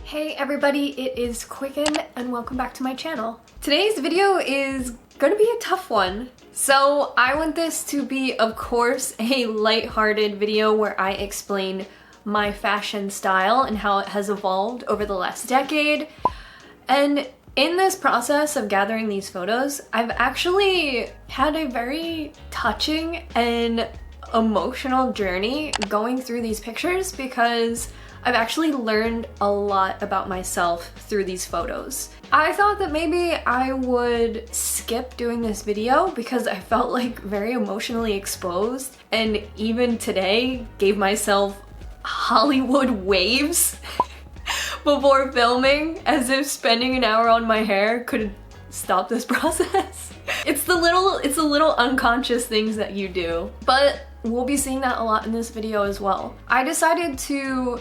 Hey everybody, it is qcknd and welcome back to my channel. Today's video is gonna be a tough one. So I want this to be, of course, a lighthearted video where I explain my fashion style and how it has evolved over the last decade. And in this process of gathering these photos, I've actually had a very touching and emotional journey going through these pictures because I've actually learned a lot about myself through these photos. I thought that maybe I would skip doing this video because I felt like very emotionally exposed, and even today gave myself Hollywood waves before filming, as if spending an hour on my hair could stop this process. It's the little unconscious things that you do, but we'll be seeing that a lot in this video as well. I decided to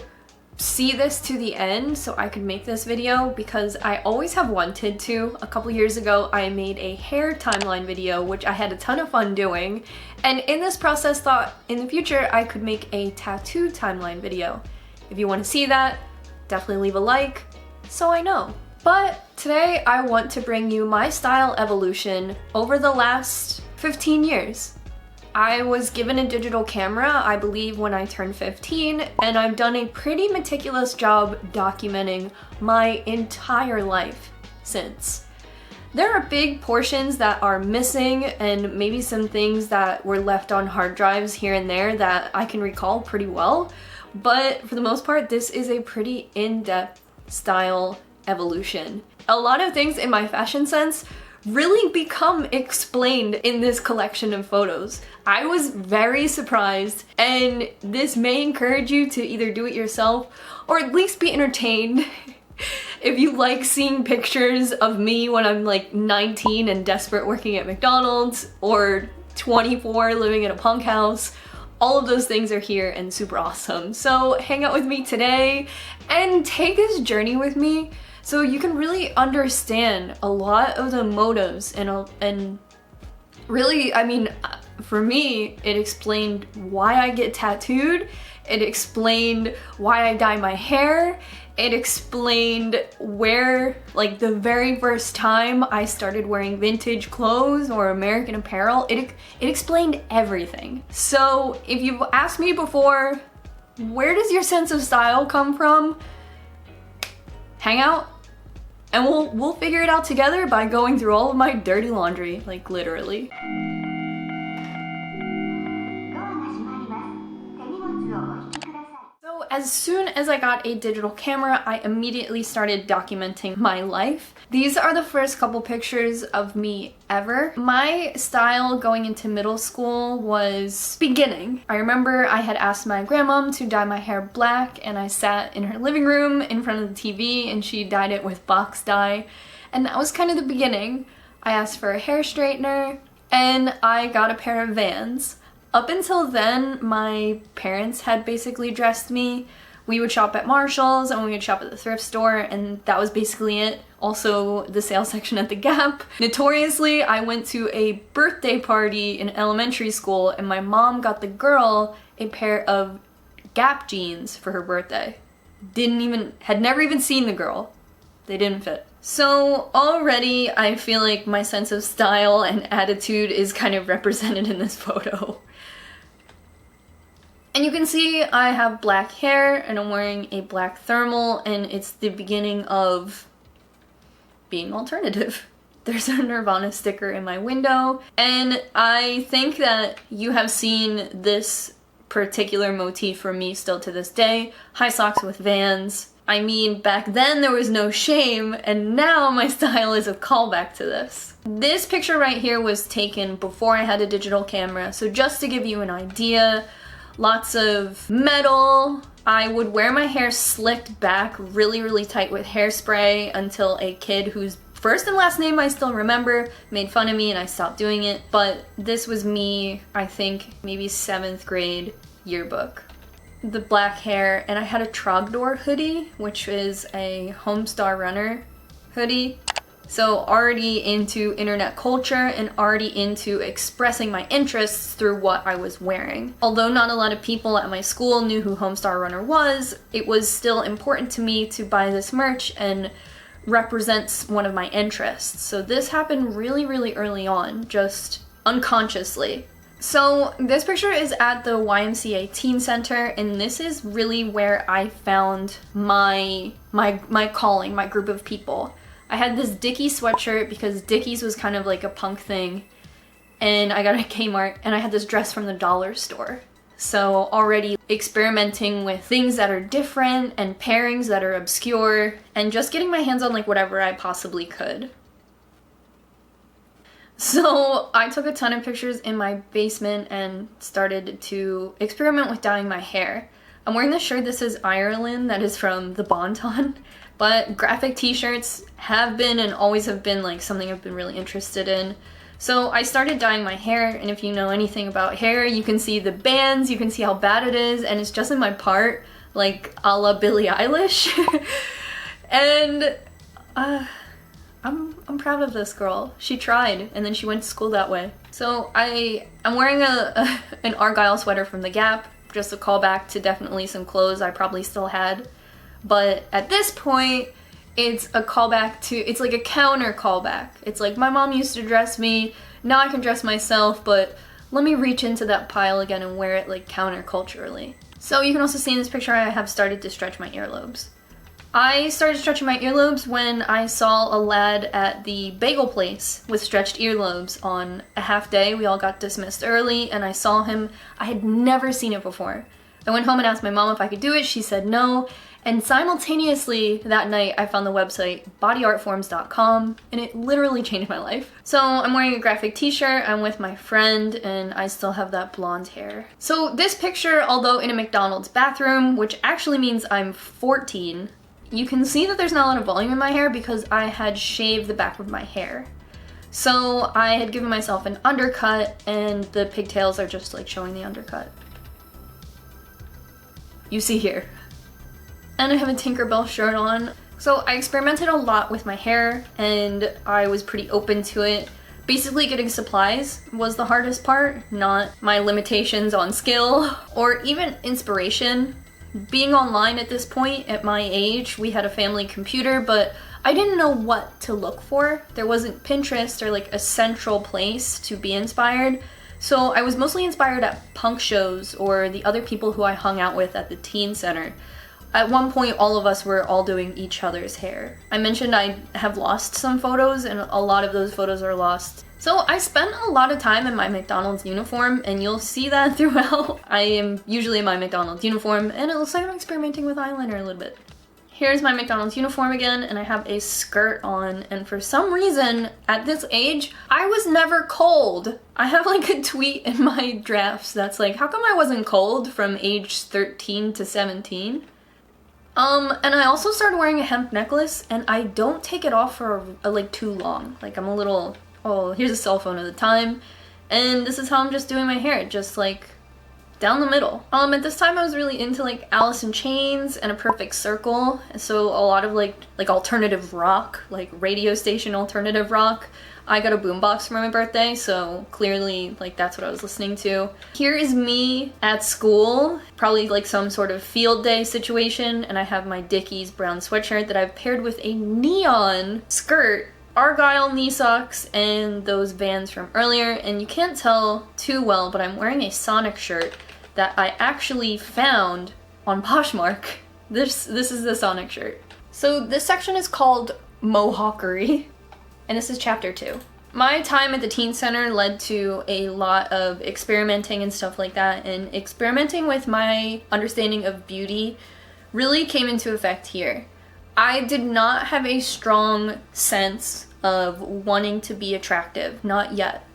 see this to the end so I could make this video because I always have wanted to. A couple years ago I made a hair timeline video which I had a ton of fun doing, and in this process thought in the future I could make a tattoo timeline video. If you want to see that, definitely leave a like so I know. But today I want to bring you my style evolution over the last 15 years. I was given a digital camera, I believe, when I turned 15, and I've done a pretty meticulous job documenting my entire life since. There are big portions that are missing and maybe some things that were left on hard drives here and there that I can recall pretty well, but for the most part, this is a pretty in-depth style evolution. A lot of things in my fashion sense really become explained in this collection of photos. I was very surprised, and this may encourage you to either do it yourself or at least be entertained. If you like seeing pictures of me when I'm like 19 and desperate working at McDonald's, or 24 living in a punk house, all of those things are here and super awesome. So hang out with me today and take this journey with me so you can really understand a lot of the motives and really, I mean, for me, it explained why I get tattooed, it explained why I dye my hair, it explained where, like, the very first time I started wearing vintage clothes or American apparel, it explained everything. So if you've asked me before, where does your sense of style come from? Hang out and we'll figure it out together by going through all of my dirty laundry, like literally. So as soon as I got a digital camera, I immediately started documenting my life. These are the first couple pictures of me ever. My style going into middle school was beginning. I remember I had asked my grandmom to dye my hair black, and I sat in her living room in front of the TV and she dyed it with box dye, and that was kind of the beginning. I asked for a hair straightener and I got a pair of Vans. Up until then, my parents had basically dressed me. We would shop at Marshall's and we would shop at the thrift store, and that was basically it. Also, the sales section at the Gap. Notoriously, I went to a birthday party in elementary school and my mom got the girl a pair of Gap jeans for her birthday. Had never even seen the girl. They didn't fit. So already I feel like my sense of style and attitude is kind of represented in this photo. And you can see I have black hair and I'm wearing a black thermal, and it's the beginning of being alternative. There's a Nirvana sticker in my window, and I think that you have seen this particular motif from me still to this day. High socks with Vans. I mean, back then there was no shame, and now my style is a callback to this. This picture right here was taken before I had a digital camera, so just to give you an idea, lots of metal. I would wear my hair slicked back really, really tight with hairspray until a kid whose first and last name I still remember made fun of me and I stopped doing it. But this was me, I think, maybe 7th grade yearbook. The black hair, and I had a Trogdor hoodie, which is a Homestar Runner hoodie. So already into internet culture and already into expressing my interests through what I was wearing. Although not a lot of people at my school knew who Homestar Runner was, it was still important to me to buy this merch and represents one of my interests. So this happened really, really early on, just unconsciously. So this picture is at the YMCA Teen Center, and this is really where I found my calling, my group of people. I had this Dickies sweatshirt because Dickies was kind of like a punk thing, and I got it at Kmart, and I had this dress from the dollar store. So already experimenting with things that are different and pairings that are obscure, and just getting my hands on like whatever I possibly could. So I took a ton of pictures in my basement and started to experiment with dyeing my hair. I'm wearing this shirt that says Ireland that is from the Bon-Ton, but graphic t-shirts have been and always have been like something I've been really interested in. So I started dyeing my hair, and if you know anything about hair, you can see the bands, you can see how bad it is, and it's just in my part, like a la Billie Eilish. And I'm proud of this girl. She tried, and then she went to school that way. So I'm wearing an Argyle sweater from The Gap, just a callback to definitely some clothes I probably still had. But at this point, it's a callback to, it's like a counter callback. It's like, my mom used to dress me, now I can dress myself, but let me reach into that pile again and wear it like counterculturally. So you can also see in this picture I have started to stretch my earlobes. I started stretching my earlobes when I saw a lad at the bagel place with stretched earlobes on a half day. We all got dismissed early, and I saw him. I had never seen it before. I went home and asked my mom if I could do it. She said no. And simultaneously that night I found the website bodyartforms.com, and it literally changed my life. So I'm wearing a graphic t-shirt, I'm with my friend, and I still have that blonde hair. So this picture, although in a McDonald's bathroom, which actually means I'm 14, you can see that there's not a lot of volume in my hair because I had shaved the back of my hair. So I had given myself an undercut, and the pigtails are just like showing the undercut. You see here. And I have a Tinkerbell shirt on. So I experimented a lot with my hair, and I was pretty open to it. Basically getting supplies was the hardest part, not my limitations on skill or even inspiration. Being online at this point, at my age, we had a family computer, but I didn't know what to look for. There wasn't Pinterest or like a central place to be inspired. So I was mostly inspired at punk shows or the other people who I hung out with at the teen center. At one point, all of us were all doing each other's hair. I mentioned I have lost some photos, and a lot of those photos are lost. So I spent a lot of time in my McDonald's uniform, and you'll see that throughout. I am usually in my McDonald's uniform, and it looks like I'm experimenting with eyeliner a little bit. Here's my McDonald's uniform again, and I have a skirt on, and for some reason, at this age, I was never cold. I have like a tweet in my drafts that's like, how come I wasn't cold from age 13 to 17? And I also started wearing a hemp necklace, and I don't take it off for like too long. Like I'm a little, oh, here's a cell phone at the time, and this is how I'm just doing my hair, just like down the middle. At this time I was really into like Alice in Chains and A Perfect Circle, so a lot of like alternative rock, like radio station alternative rock. I got a boombox for my birthday, so clearly like that's what I was listening to. Here is me at school, probably like some sort of field day situation, and I have my Dickies brown sweatshirt that I've paired with a neon skirt, Argyle knee socks, and those Vans from earlier. And you can't tell too well, but I'm wearing a Sonic shirt that I actually found on Poshmark. This is the Sonic shirt. So this section is called Mohawkery, and this is chapter 2. My time at the teen center led to a lot of experimenting and stuff like that, and experimenting with my understanding of beauty really came into effect here. I did not have a strong sense of wanting to be attractive, not yet.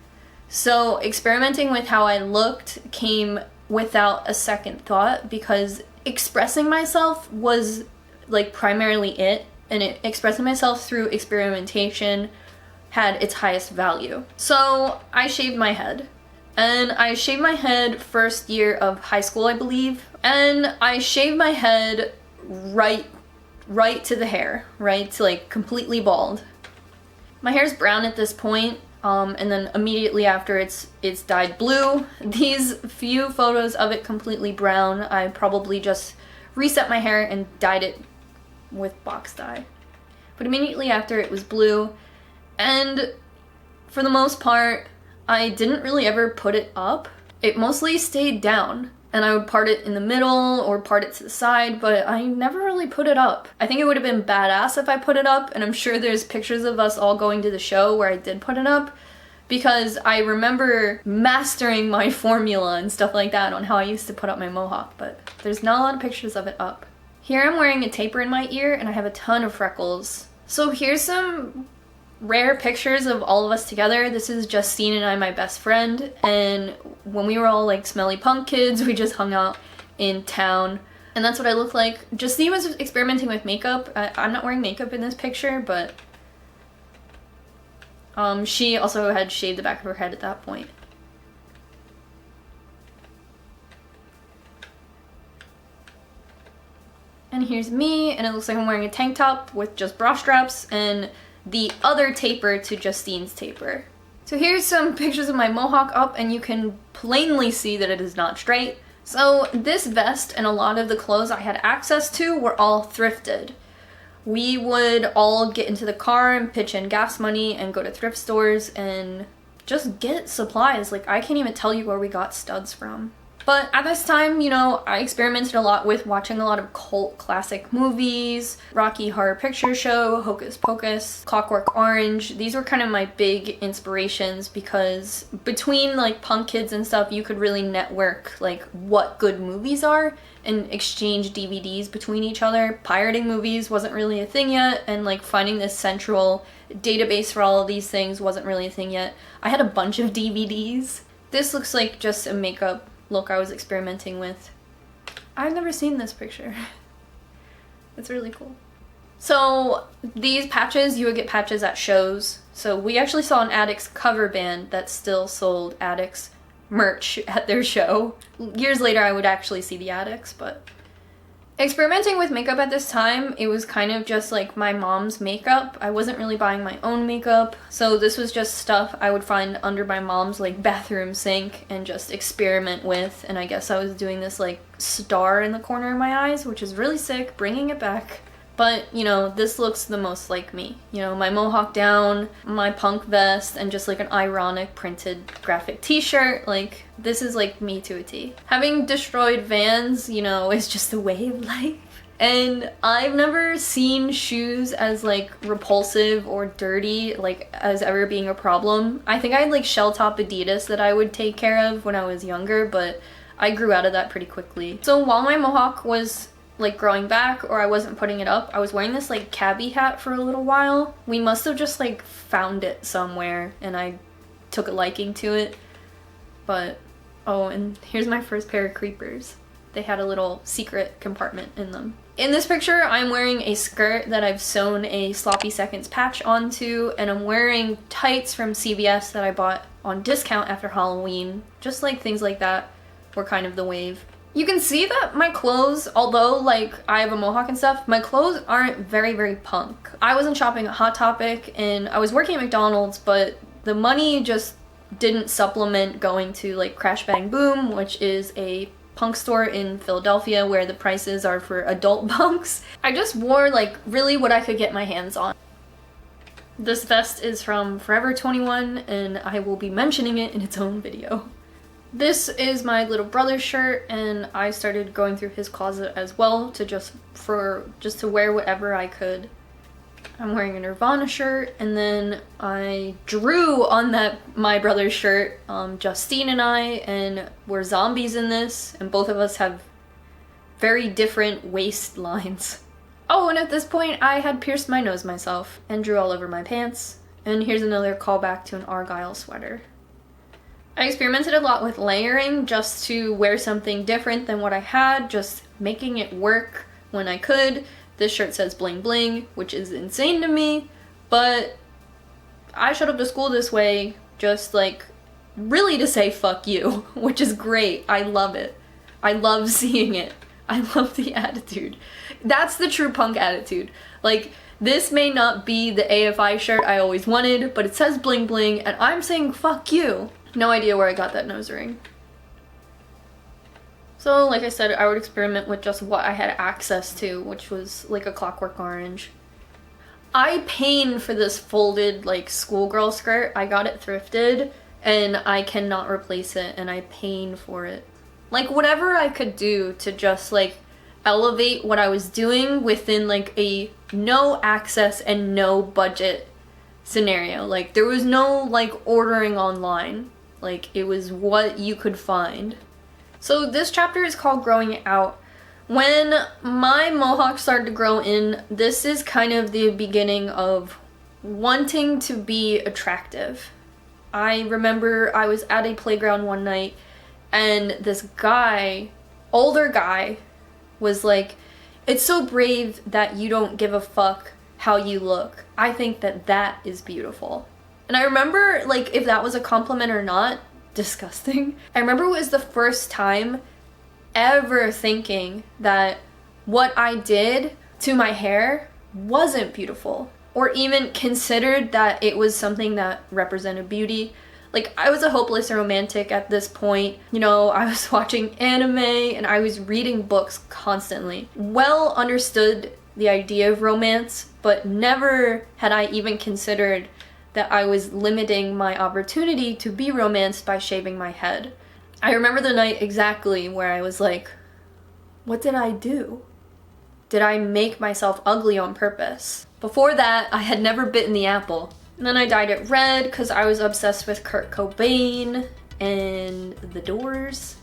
So experimenting with how I looked came without a second thought, because expressing myself was like primarily it, and expressing myself through experimentation had its highest value. So I shaved my head. And I shaved my head first year of high school, I believe. And I shaved my head right to the hair, right to like completely bald. My hair's brown at this point, and then immediately after it's dyed blue. These few photos of it completely brown, I probably just reset my hair and dyed it with box dye. But immediately after it was blue, and for the most part, I didn't really ever put it up. It mostly stayed down, and I would part it in the middle or part it to the side, but I never really put it up. I think it would have been badass if I put it up, and I'm sure there's pictures of us all going to the show where I did put it up, because I remember mastering my formula and stuff like that on how I used to put up my mohawk, but there's not a lot of pictures of it up. Here I'm wearing a taper in my ear, and I have a ton of freckles. So here's some rare pictures of all of us together. This is Justine and I, my best friend, and when we were all like smelly punk kids, we just hung out in town, and that's what I look like. Justine was experimenting with makeup. I'm not wearing makeup in this picture, but she also had shaved the back of her head at that point. And here's me, and it looks like I'm wearing a tank top with just bra straps and the other taper to Justine's taper. So here's some pictures of my mohawk up, and you can plainly see that it is not straight. So this vest and a lot of the clothes I had access to were all thrifted. We would all get into the car and pitch in gas money and go to thrift stores and just get supplies. Like, I can't even tell you where we got studs from. But at this time, you know, I experimented a lot with watching a lot of cult classic movies, Rocky Horror Picture Show, Hocus Pocus, Clockwork Orange. These were kind of my big inspirations, because between like punk kids and stuff, you could really network like what good movies are and exchange DVDs between each other. Pirating movies wasn't really a thing yet, and like finding this central database for all of these things wasn't really a thing yet. I had a bunch of DVDs. This looks like just a makeup look I was experimenting with. I've never seen this picture. It's really cool. So these patches, you would get patches at shows. So we actually saw an Addicts cover band that still sold Addicts merch at their show. Years later I would actually see the Addicts, but experimenting with makeup at this time, it was kind of just like my mom's makeup. I wasn't really buying my own makeup, so this was just stuff I would find under my mom's like bathroom sink and just experiment with. And I guess I was doing this like star in the corner of my eyes, which is really sick, bringing it back. But, you know, this looks the most like me. You know, my mohawk down, my punk vest, and just like an ironic printed graphic t-shirt. Like, this is like me to a T. Having destroyed Vans, you know, is just a way of life. And I've never seen shoes as like repulsive or dirty, like as ever being a problem. I think I had like shell top Adidas that I would take care of when I was younger, but I grew out of that pretty quickly. So while my mohawk was like growing back, or I wasn't putting it up, I was wearing this like cabbie hat for a little while. We must have just like found it somewhere and I took a liking to it. But oh, and here's my first pair of creepers. They had a little secret compartment in them. In this picture, I'm wearing a skirt that I've sewn a Sloppy Seconds patch onto, and I'm wearing tights from CVS that I bought on discount after Halloween. Just like things like that were kind of the wave. You can see that my clothes, although like I have a mohawk and stuff, my clothes aren't very, very punk. I wasn't shopping at Hot Topic and I was working at McDonald's, but the money just didn't supplement going to like Crash Bang Boom, which is a punk store in Philadelphia where the prices are for adult punks. I just wore like really what I could get my hands on. This vest is from Forever 21 and I will be mentioning it in its own video. This is my little brother's shirt, and I started going through his closet as well to just to wear whatever I could. I'm wearing a Nirvana shirt, and then I drew on my brother's shirt, Justine and I, and we're zombies in this, and both of us have very different waistlines. Oh, and at this point I had pierced my nose myself and drew all over my pants. And here's another callback to an Argyle sweater. I experimented a lot with layering just to wear something different than what I had, just making it work when I could. This shirt says bling bling, which is insane to me, but I showed up to school this way just like really to say fuck you, which is great. I love it. I love seeing it. I love the attitude. That's the true punk attitude. Like, this may not be the AFI shirt I always wanted, but it says bling bling, and I'm saying fuck you. No idea where I got that nose ring. So, like I said, I would experiment with just what I had access to, which was like a Clockwork Orange. I payed for this folded, like, schoolgirl skirt. I got it thrifted, and I cannot replace it, and I paid for it. Like, whatever I could do to just, like, elevate what I was doing within, like, a no access and no budget scenario. Like, there was no, like, ordering online. Like, it was what you could find. So this chapter is called Growing Out. When my mohawk started to grow in, this is kind of the beginning of wanting to be attractive. I remember I was at a playground one night and this guy, older guy, was like, "It's so brave that you don't give a fuck how you look. I think that that is beautiful." And I remember, like, if that was a compliment or not, disgusting. I remember it was the first time ever thinking that what I did to my hair wasn't beautiful, or even considered that it was something that represented beauty. Like, I was a hopeless romantic at this point. You know, I was watching anime and I was reading books constantly. Well understood the idea of romance, but never had I even considered that I was limiting my opportunity to be romanced by shaving my head. I remember the night exactly where I was like, what did I do? Did I make myself ugly on purpose? Before that, I had never bitten the apple. And then I dyed it red because I was obsessed with Kurt Cobain and The Doors.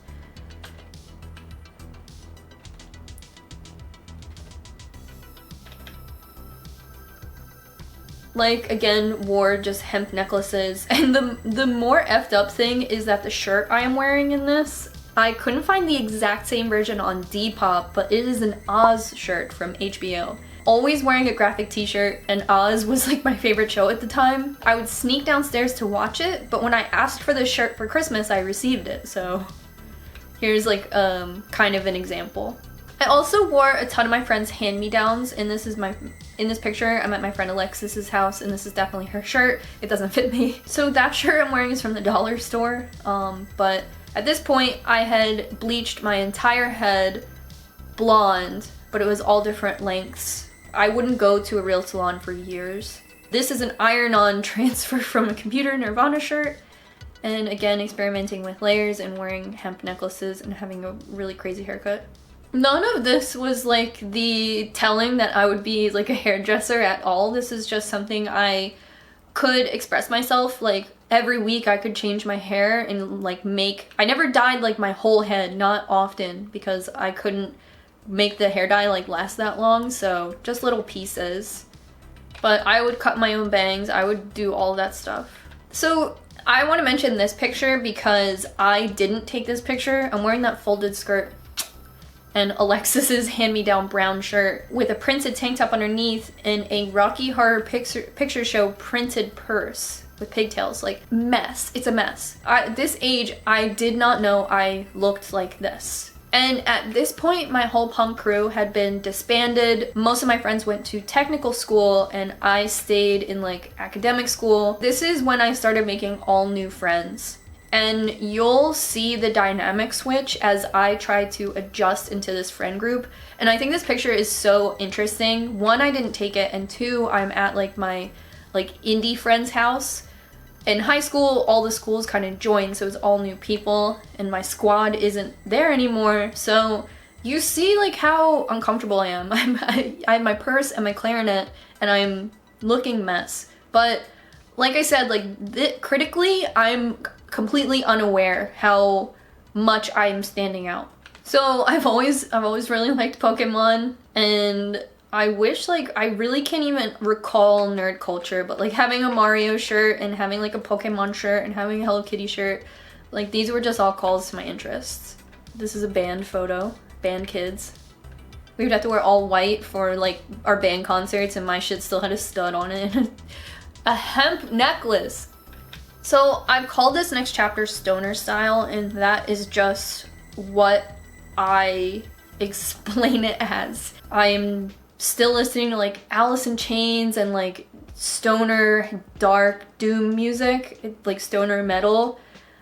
Like, again, wore just hemp necklaces. And the more effed up thing is that the shirt I am wearing in this, I couldn't find the exact same version on Depop, but it is an Oz shirt from HBO. Always wearing a graphic t-shirt, and Oz was like my favorite show at the time. I would sneak downstairs to watch it, but when I asked for this shirt for Christmas, I received it, so here's like kind of an example. I also wore a ton of my friends' hand-me-downs, and in this picture, I'm at my friend Alexis's house, and this is definitely her shirt. It doesn't fit me. So that shirt I'm wearing is from the dollar store, but at this point, I had bleached my entire head blonde, but it was all different lengths. I wouldn't go to a real salon for years. This is an iron-on transfer from a Computer Nirvana shirt, and again, experimenting with layers and wearing hemp necklaces and having a really crazy haircut. None of this was like the telling that I would be like a hairdresser at all. This is just something I could express myself. Like, every week I could change my hair and like I never dyed like my whole head, not often, because I couldn't make the hair dye like last that long, so just little pieces. But I would cut my own bangs, I would do all that stuff. So I want to mention this picture because I didn't take this picture. I'm wearing that folded skirt and Alexis's hand-me-down brown shirt with a printed tank top underneath and a Rocky Horror Picture Show printed purse with pigtails. Like, mess. It's a mess. At this age, I did not know I looked like this. And at this point, my whole punk crew had been disbanded. Most of my friends went to technical school and I stayed in like academic school. This is when I started making all new friends. And you'll see the dynamic switch as I try to adjust into this friend group. And I think this picture is so interesting. One, I didn't take it, and two, I'm at like my indie friend's house. In high school, all the schools kind of joined, so it's all new people, and my squad isn't there anymore. So you see like how uncomfortable I am. I have my purse and my clarinet, and I'm looking mess. But like I said, like critically, I'm completely unaware how much I'm standing out. So I've always really liked Pokemon, and I wish, like, I really can't even recall nerd culture, but like having a Mario shirt and having like a Pokemon shirt and having a Hello Kitty shirt, like these were just all calls to my interests. This is a band photo, band kids. We would have to wear all white for like our band concerts, and my shit still had a stud on it. A hemp necklace. So I've called this next chapter Stoner Style, and that is just what I explain it as. I'm still listening to like Alice in Chains and like stoner dark doom music, like stoner metal.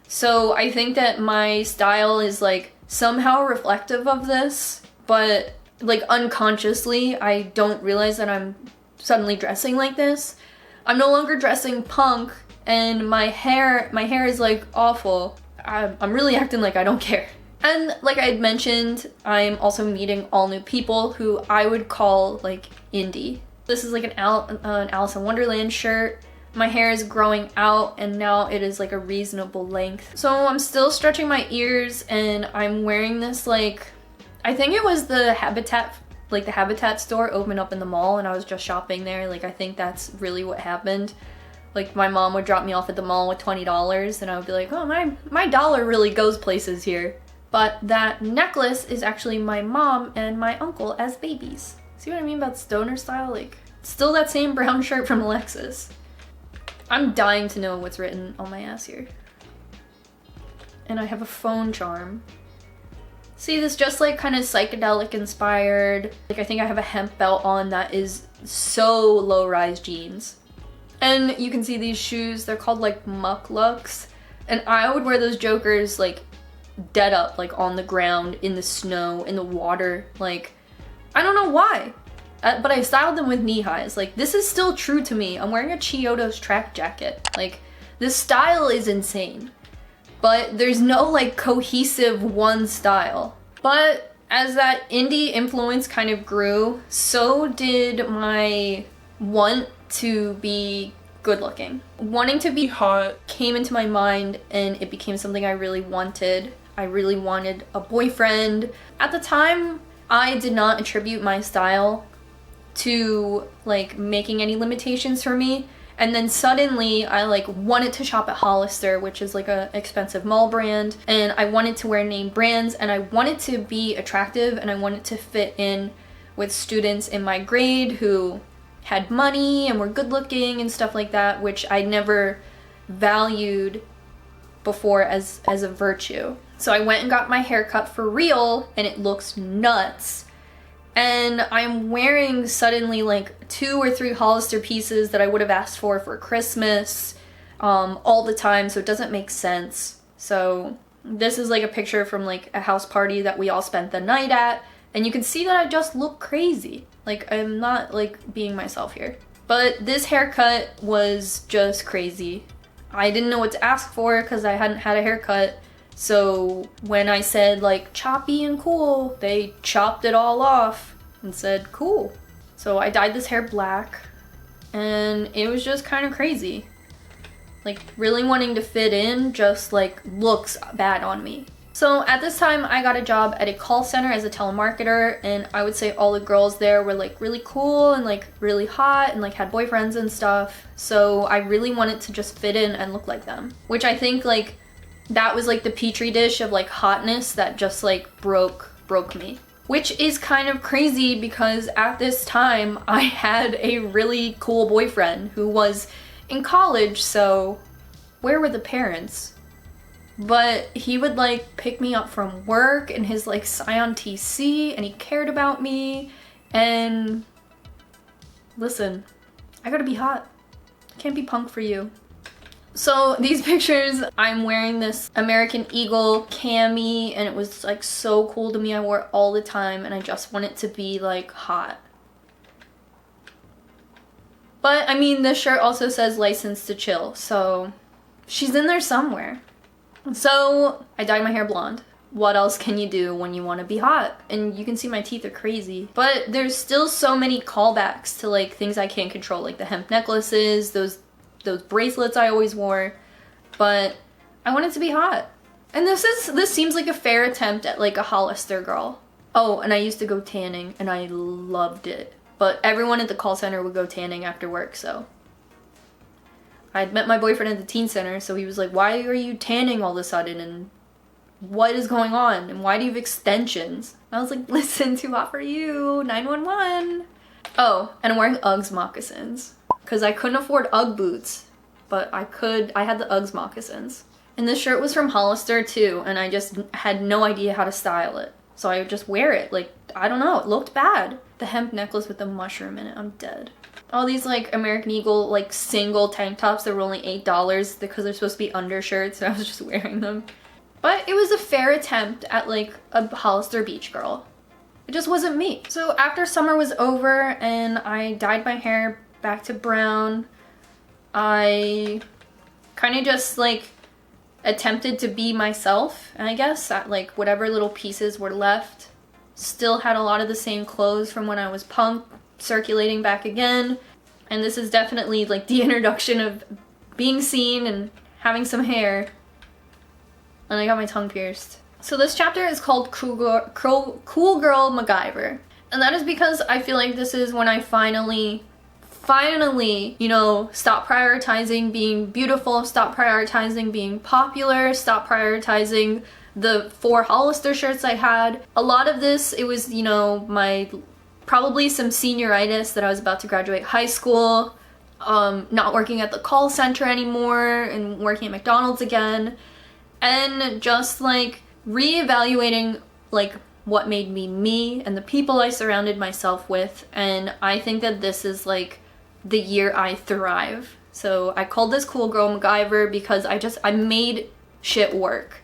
So I think that my style is like somehow reflective of this, but like unconsciously I don't realize that I'm suddenly dressing like this. I'm no longer dressing punk, and my hair is like awful. I'm really acting like I don't care. And like I had mentioned, I'm also meeting all new people who I would call like indie. This is like an Alice in Wonderland shirt. My hair is growing out and now it is like a reasonable length. So I'm still stretching my ears and I'm wearing this like, I think it was the Habitat store opened up in the mall and I was just shopping there. Like I think that's really what happened. Like my mom would drop me off at the mall with $20 and I would be like, oh, my dollar really goes places here. But that necklace is actually my mom and my uncle as babies. See what I mean about stoner style? Like, still that same brown shirt from Alexis. I'm dying to know what's written on my ass here. And I have a phone charm. See, this just like kind of psychedelic inspired. Like I think I have a hemp belt on that is so low-rise jeans. And you can see these shoes, they're called like mucklucks. And I would wear those jokers like dead up, like on the ground, in the snow, in the water. Like, I don't know why. But I styled them with knee highs. Like, this is still true to me. I'm wearing a Chiodos track jacket. Like, this style is insane. But there's no like cohesive one style. But as that indie influence kind of grew, so did my want to be good looking. Wanting to be hot came into my mind and it became something I really wanted. I really wanted a boyfriend. At the time, I did not attribute my style to like making any limitations for me. And then suddenly I like wanted to shop at Hollister, which is like a expensive mall brand. And I wanted to wear name brands and I wanted to be attractive and I wanted to fit in with students in my grade who had money and were good looking and stuff like that, which I never valued before as a virtue. So I went and got my hair cut for real and it looks nuts. And I'm wearing suddenly like 2 or 3 Hollister pieces that I would have asked for Christmas all the time, so it doesn't make sense. So this is like a picture from like a house party that we all spent the night at, and you can see that I just look crazy. Like I'm not like being myself here. But this haircut was just crazy. I didn't know what to ask for because I hadn't had a haircut. So when I said like choppy and cool, they chopped it all off and said cool. So I dyed this hair black and it was just kind of crazy. Like really wanting to fit in just like looks bad on me. So at this time I got a job at a call center as a telemarketer, and I would say all the girls there were like really cool and like really hot and like had boyfriends and stuff. So I really wanted to just fit in and look like them, which I think like that was like the petri dish of like hotness that just like broke me. Which is kind of crazy because at this time I had a really cool boyfriend who was in college, so where were the parents? But he would like pick me up from work in his like Scion TC and he cared about me. And listen, I gotta be hot. I can't be punk for you. So these pictures, I'm wearing this American Eagle cami and it was like so cool to me. I wore it all the time and I just want it to be like hot. But I mean, this shirt also says license to chill, so she's in there somewhere. So I dyed my hair blonde. What else can you do when you want to be hot? And you can see my teeth are crazy. But there's still so many callbacks to like things I can't control, like the hemp necklaces, those bracelets I always wore. But I wanted to be hot. And this seems like a fair attempt at like a Hollister girl. Oh, and I used to go tanning and I loved it. But everyone at the call center would go tanning after work, so. I'd met my boyfriend at the teen center, so he was like, why are you tanning all of a sudden? And what is going on? And why do you have extensions? And I was like, listen, too hot for you, 911. Oh, and I'm wearing Uggs moccasins. Because I couldn't afford Ugg boots, but I had the Uggs moccasins. And this shirt was from Hollister too, and I just had no idea how to style it. So I would just wear it. Like, I don't know, it looked bad. The hemp necklace with the mushroom in it, I'm dead. All these like American Eagle like single tank tops that were only $8 because they're supposed to be undershirts, and I was just wearing them. But it was a fair attempt at like a Hollister beach girl. It just wasn't me. So after summer was over and I dyed my hair back to brown, I kind of just like attempted to be myself, and I guess at like whatever little pieces were left. Still had a lot of the same clothes from when I was punk, circulating back again. And this is definitely like the introduction of being seen and having some hair. And I got my tongue pierced. So this chapter is called Cool Girl MacGyver. And that is because I feel like this is when I finally, you know, stop prioritizing being beautiful, stop prioritizing being popular, stop prioritizing the 4 Hollister shirts I had. A lot of this, it was, you know, probably some senioritis that I was about to graduate high school, not working at the call center anymore and working at McDonald's again, and just like reevaluating like what made me me and the people I surrounded myself with. And I think that this is like the year I thrive. So I called this Cool Girl MacGyver because I made shit work.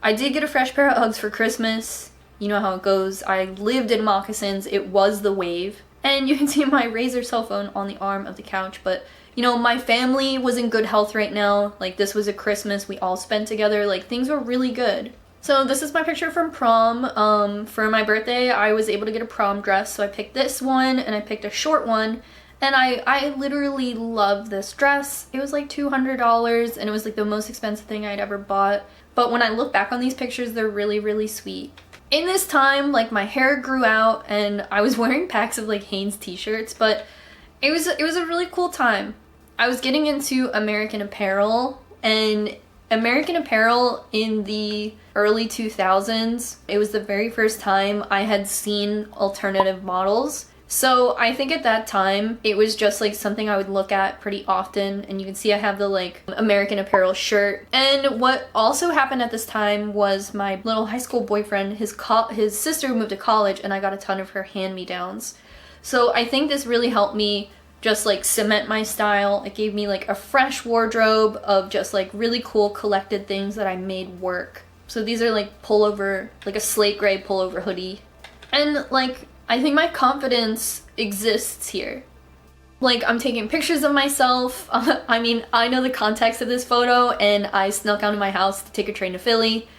I did get a fresh pair of Uggs for Christmas. You know how it goes. I lived in moccasins. It was the wave. And you can see my Razr cell phone on the arm of the couch. But, you know, my family was in good health right now. Like, this was a Christmas we all spent together. Like, things were really good. So this is my picture from prom. For my birthday, I was able to get a prom dress. So I picked this one and I picked a short one. And I literally love this dress. It was like $200 and it was like the most expensive thing I'd ever bought. But when I look back on these pictures, they're really, really sweet. In this time, like, my hair grew out and I was wearing packs of like Hanes t-shirts, but it was a really cool time. I was getting into American Apparel, and American Apparel in the early 2000s, it was the very first time I had seen alternative models. So I think at that time, it was just like something I would look at pretty often, and you can see I have the like American Apparel shirt. And what also happened at this time was my little high school boyfriend, his sister moved to college, and I got a ton of her hand-me-downs. So I think this really helped me just like cement my style. It gave me like a fresh wardrobe of just like really cool collected things that I made work. So these are like pullover, like a slate gray pullover hoodie. And like, I think my confidence exists here. Like, I'm taking pictures of myself. I mean, I know the context of this photo and I snuck out of my house to take a train to Philly,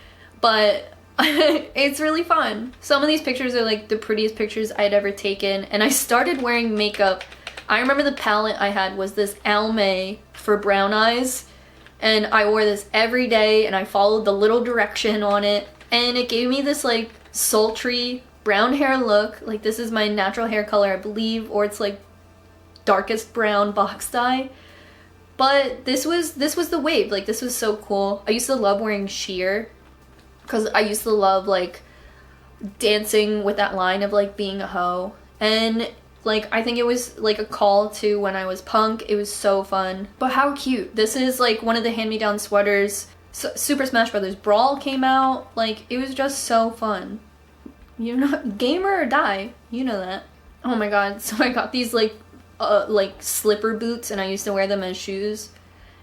but it's really fun. Some of these pictures are like the prettiest pictures I'd ever taken, and I started wearing makeup. I remember the palette I had was this Almay for brown eyes, and I wore this every day and I followed the little direction on it, and it gave me this like sultry brown hair look. Like, this is my natural hair color, I believe, or it's like darkest brown box dye. But this was the wave. Like, this was so cool. I used to love wearing sheer because I used to love like dancing with that line of like being a hoe. And like, I think it was like a call to when I was punk. It was so fun. But how cute. This is like one of the hand-me-down sweaters. Super Smash Brothers Brawl came out. Like, it was just so fun. You know, gamer or die, you know that. Oh my god, so I got these like slipper boots, and I used to wear them as shoes.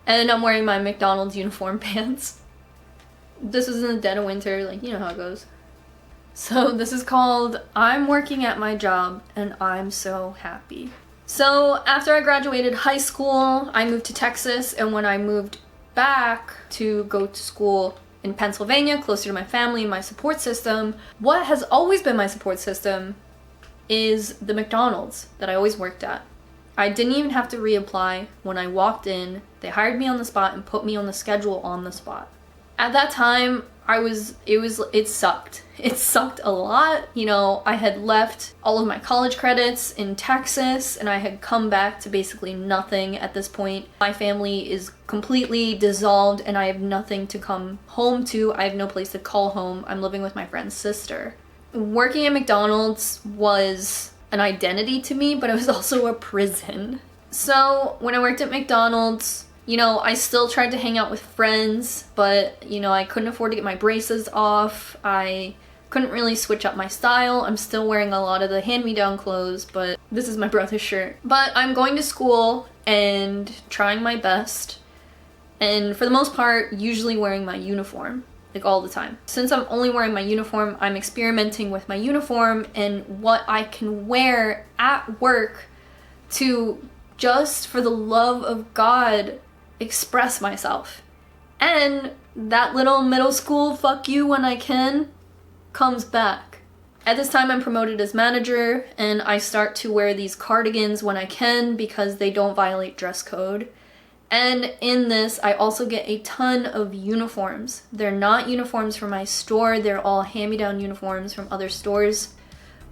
And then I'm wearing my McDonald's uniform pants. This was in the dead of winter, like, you know how it goes. So this is called I'm Working at My Job and I'm So Happy. So after I graduated high school, I moved to Texas, and when I moved back to go to school in Pennsylvania, closer to my family and my support system, what has always been my support system is the McDonald's that I always worked at. I didn't even have to reapply. When I walked in, they hired me on the spot and put me on the schedule on the spot. At that time, it sucked. It sucked a lot. You know, I had left all of my college credits in Texas, and I had come back to basically nothing at this point. My family is completely dissolved, and I have nothing to come home to. I have no place to call home. I'm living with my friend's sister. Working at McDonald's was an identity to me, but it was also a prison. So when I worked at McDonald's, you know, I still tried to hang out with friends, but, you know, I couldn't afford to get my braces off. I Couldn't really switch up my style. I'm still wearing a lot of the hand-me-down clothes, but this is my brother's shirt. But I'm going to school and trying my best, and for the most part, usually wearing my uniform, like all the time. Since I'm only wearing my uniform, I'm experimenting with my uniform and what I can wear at work to, just for the love of God, express myself. And that little middle school fuck you when I can comes back. At this time, I'm promoted as manager, and I start to wear these cardigans when I can because they don't violate dress code. And in this, I also get a ton of uniforms. They're not uniforms from my store, they're all hand-me-down uniforms from other stores,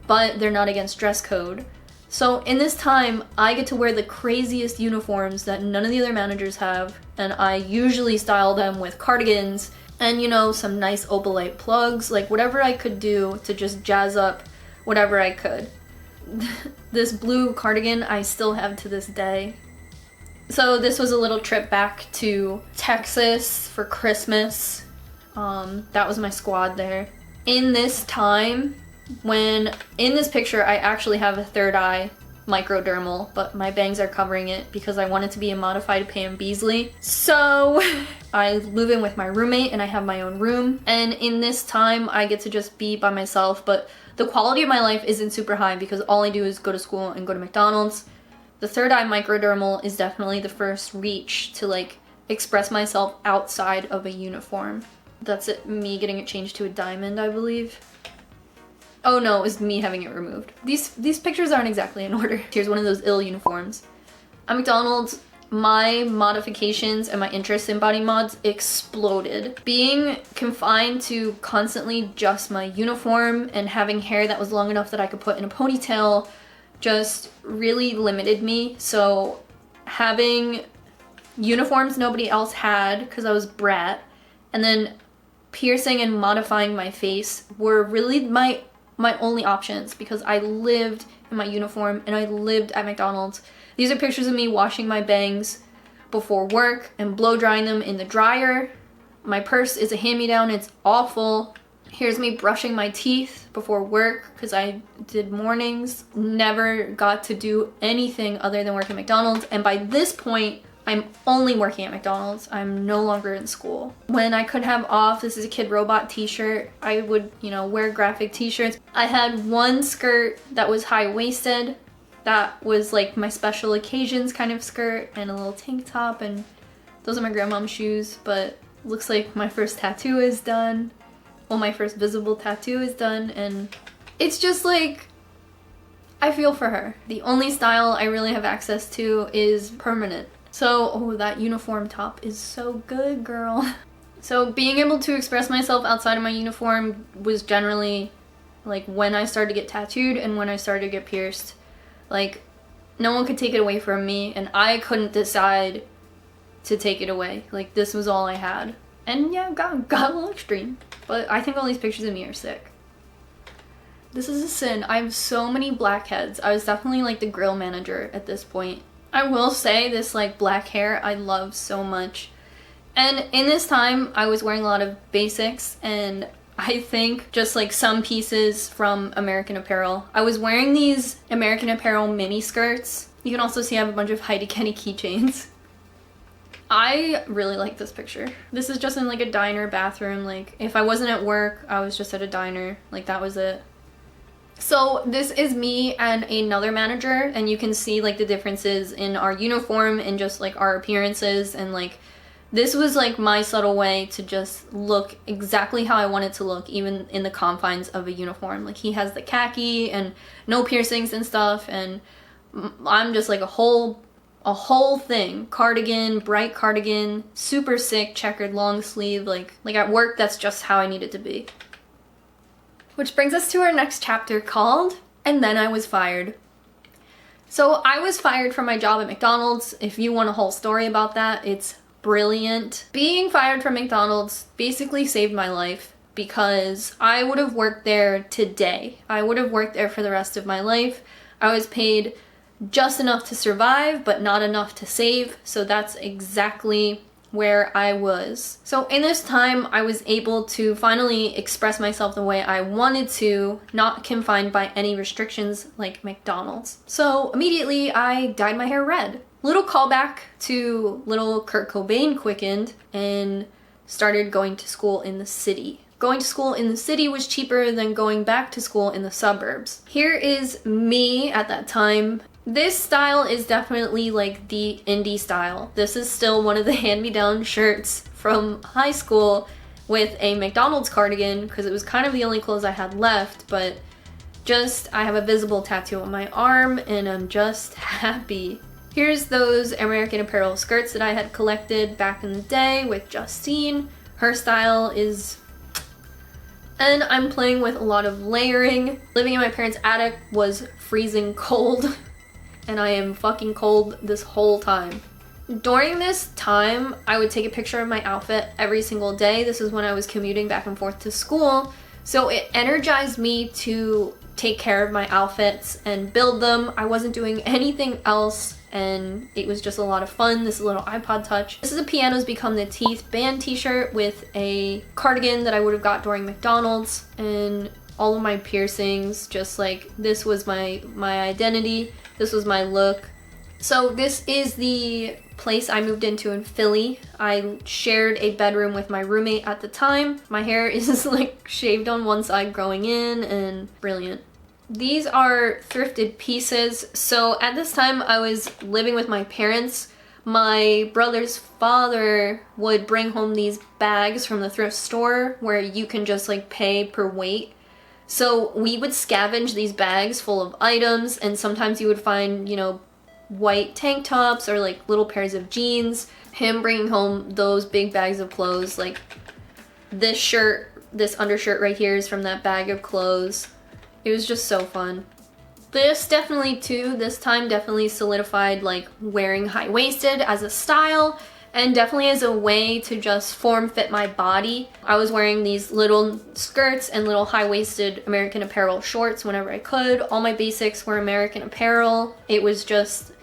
but they're not against dress code. So in this time, I get to wear the craziest uniforms that none of the other managers have, and I usually style them with cardigans and, you know, some nice opalite plugs, like whatever I could do to just jazz up whatever I could. This blue cardigan I still have to this day. So this was a little trip back to Texas for Christmas. That was my squad there. In this time, in this picture, I actually have a third eye microdermal, but my bangs are covering it because I wanted to be a modified Pam Beasley. So I live in with my roommate and I have my own room. And in this time, I get to just be by myself, but the quality of my life isn't super high because all I do is go to school and go to McDonald's. The third eye microdermal is definitely the first reach to like express myself outside of a uniform. That's it, me getting it changed to a diamond, I believe. Oh no, it was me having it removed. These pictures aren't exactly in order. Here's one of those ill uniforms. At McDonald's, my modifications and my interest in body mods exploded. Being confined to constantly just my uniform and having hair that was long enough that I could put in a ponytail just really limited me. So having uniforms nobody else had because I was brat, and then piercing and modifying my face were really my only options because I lived in my uniform and I lived at McDonald's. These are pictures of me washing my bangs before work and blow drying them in the dryer. My purse is a hand-me-down, it's awful. Here's me brushing my teeth before work because I did mornings. Never got to do anything other than work at McDonald's, and by this point, I'm only working at McDonald's. I'm no longer in school. When I could have off, this is a Kid Robot t-shirt. I would, you know, wear graphic t-shirts. I had one skirt that was high-waisted. That was like my special occasions kind of skirt, and a little tank top, and those are my grandmom's shoes, but looks like my first tattoo is done. Well, my first visible tattoo is done, and it's just like, I feel for her. The only style I really have access to is permanent. So, oh, that uniform top is so good, girl. So being able to express myself outside of my uniform was generally like when I started to get tattooed and when I started to get pierced. Like, no one could take it away from me, and I couldn't decide to take it away. Like, this was all I had. And yeah, got a little extreme. But I think all these pictures of me are sick. This is a sin. I have so many blackheads. I was definitely like the grill manager at this point. I will say this like black hair I love so much. And in this time I was wearing a lot of basics, and I think just like some pieces from American Apparel. I was wearing these American Apparel mini skirts. You can also see I have a bunch of Heidi Kenny keychains. I really like this picture. This is just in like a diner bathroom. Like if I wasn't at work, I was just at a diner. Like that was it. So this is me and another manager, and you can see like the differences in our uniform and just like our appearances, and like this was like my subtle way to just look exactly how I wanted to look, even in the confines of a uniform. Like he has the khaki and no piercings and stuff, and I'm just like a whole thing. Cardigan, bright cardigan, super sick checkered long sleeve. Like at work, that's just how I need it to be. Which brings us to our next chapter called, And Then I Was Fired. So I was fired from my job at McDonald's. If you want a whole story about that, it's brilliant. Being fired from McDonald's basically saved my life because I would have worked there today. I would have worked there for the rest of my life. I was paid just enough to survive, but not enough to save. So that's exactly where I was. So in this time, I was able to finally express myself the way I wanted to, not confined by any restrictions like McDonald's. So immediately I dyed my hair red. Little callback to little Kurt Cobain quickened and started going to school in the city. Going to school in the city was cheaper than going back to school in the suburbs. Here is me at that time. This style is definitely like the indie style. This is still one of the hand-me-down shirts from high school with a McDonald's cardigan because it was kind of the only clothes I had left, but I have a visible tattoo on my arm and I'm just happy. Here's those American Apparel skirts that I had collected back in the day with Justine. Her style is... And I'm playing with a lot of layering. Living in my parents' attic was freezing cold. And I am fucking cold this whole time. During this time, I would take a picture of my outfit every single day. This is when I was commuting back and forth to school. So it energized me to take care of my outfits and build them. I wasn't doing anything else and it was just a lot of fun. This little iPod Touch. This is a Pianos Become the Teeth band t-shirt with a cardigan that I would have got during McDonald's, and all of my piercings, just like this was my identity. This was my look. So this is the place I moved into in Philly. I shared a bedroom with my roommate at the time. My hair is like shaved on one side growing in and brilliant. These are thrifted pieces. So at this time I was living with my parents. My brother's father would bring home these bags from the thrift store where you can just like pay per weight. So we would scavenge these bags full of items, and sometimes you would find, you know, white tank tops or like little pairs of jeans. Him bringing home those big bags of clothes, like this shirt, this undershirt right here is from that bag of clothes. It was just so fun. This time definitely solidified like wearing high-waisted as a style, and definitely as a way to just form-fit my body. I was wearing these little skirts and little high-waisted American Apparel shorts whenever I could. All my basics were American Apparel. It was just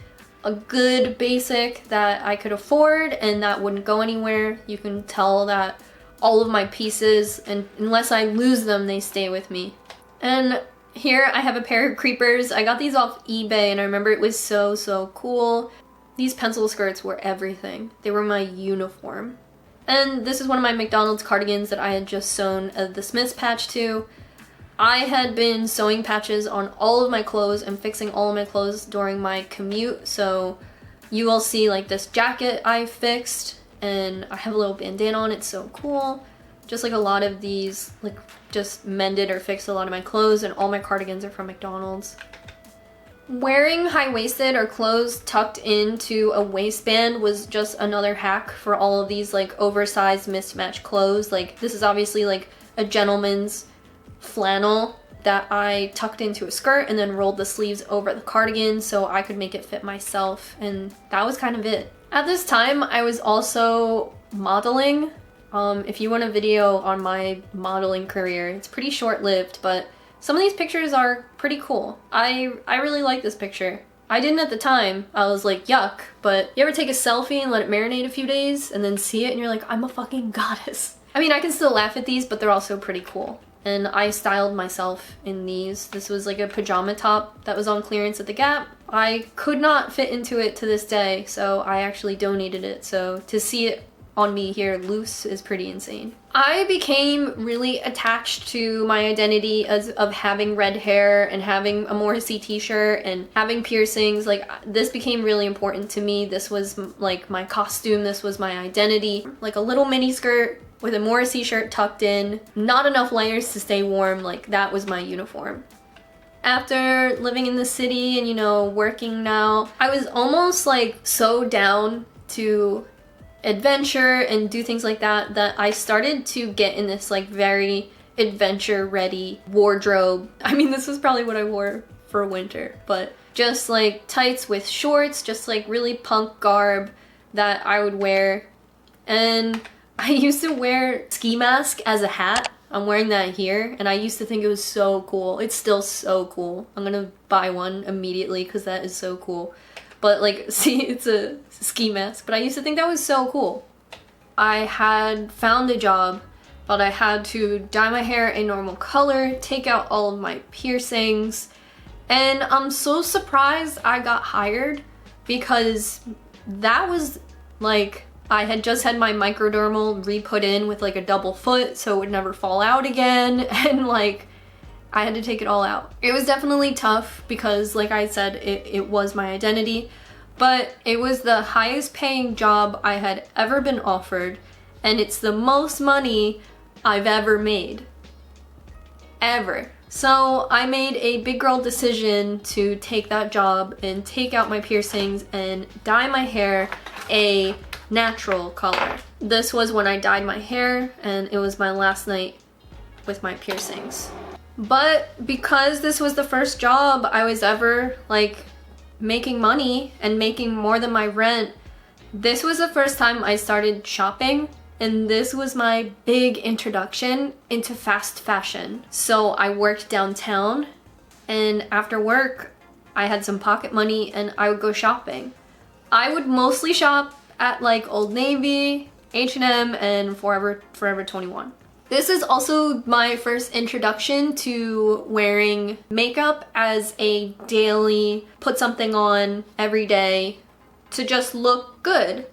a good basic that I could afford and that wouldn't go anywhere. You can tell that all of my pieces, and unless I lose them, they stay with me. And here I have a pair of creepers. I got these off eBay and I remember it was so cool. These pencil skirts were everything. They were my uniform. And this is one of my McDonald's cardigans that I had just sewn the Smiths patch to. I had been sewing patches on all of my clothes and fixing all of my clothes during my commute. So you will see like this jacket I fixed, and I have a little bandana on. It's so cool. Just like a lot of these, like just mended or fixed a lot of my clothes, and all my cardigans are from McDonald's. Wearing high-waisted or clothes tucked into a waistband was just another hack for all of these like oversized mismatched clothes. Like this is obviously like a gentleman's flannel that I tucked into a skirt and then rolled the sleeves over the cardigan so I could make it fit myself, and that was kind of it. At this time, I was also modeling. If you want a video on my modeling career, it's pretty short-lived, but some of these pictures are pretty cool. I really like this picture. I didn't at the time. I was like, yuck. But you ever take a selfie and let it marinate a few days and then see it and you're like, I'm a fucking goddess. I mean, I can still laugh at these, but they're also pretty cool. And I styled myself in these. This was like a pajama top that was on clearance at the Gap. I could not fit into it to this day, so I actually donated it. So to see it on me here loose is pretty insane. I became really attached to my identity of having red hair and having a Morrissey t-shirt and having piercings. Like this became really important to me. This was like my costume. This was my identity. Like a little mini skirt with a Morrissey shirt tucked in, not enough layers to stay warm. Like that was my uniform. After living in the city and, you know, working now, I was almost like so down to adventure and do things like that I started to get in this like very adventure ready wardrobe. I mean, this was probably what I wore for winter, but just like tights with shorts, just like really punk garb that I would wear. And I used to wear ski mask as a hat. I'm wearing that here, and I used to think it was so cool. It's still so cool. I'm gonna buy one immediately because that is so cool. But like, see, it's a ski mask, but I used to think that was so cool. I had found a job, but I had to dye my hair a normal color, take out all of my piercings, and I'm so surprised I got hired because that was like, I had just had my microdermal re-put in with like a double foot so it would never fall out again, and like I had to take it all out. It was definitely tough because, like I said, it was my identity, but it was the highest paying job I had ever been offered, and it's the most money I've ever made. Ever. So I made a big girl decision to take that job and take out my piercings and dye my hair a natural color. This was when I dyed my hair, and it was my last night with my piercings. But because this was the first job I was ever like making money and making more than my rent, this was the first time I started shopping, and this was my big introduction into fast fashion. So I worked downtown, and after work I had some pocket money and I would go shopping. I would mostly shop at like Old Navy, H&M, and Forever 21. This is also my first introduction to wearing makeup as a daily, put something on every day to just look good.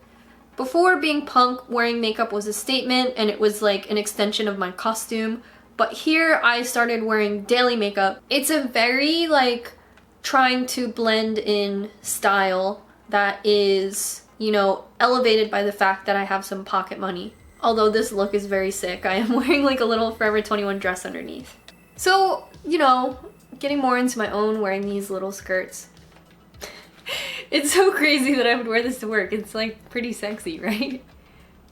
Before being punk, wearing makeup was a statement and it was like an extension of my costume. But here I started wearing daily makeup. It's a very like trying to blend in style that is, you know, elevated by the fact that I have some pocket money. Although this look is very sick, I am wearing like a little Forever 21 dress underneath. So, you know, getting more into my own, wearing these little skirts. It's so crazy that I would wear this to work. It's like pretty sexy, right?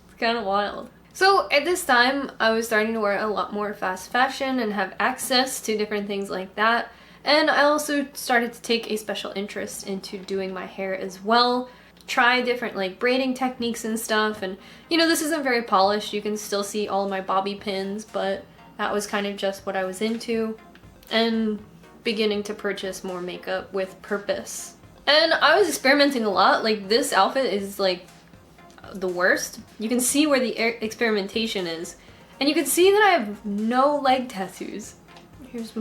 It's kind of wild. So at this time, I was starting to wear a lot more fast fashion and have access to different things like that. And I also started to take a special interest into doing my hair as well. Try different like braiding techniques and stuff, and you know, this isn't very polished. You can still see all of my bobby pins, but that was kind of just what I was into, and beginning to purchase more makeup with purpose. And I was experimenting a lot. Like this outfit is like the worst. You can see where the experimentation is, and you can see that I have no leg tattoos. Here's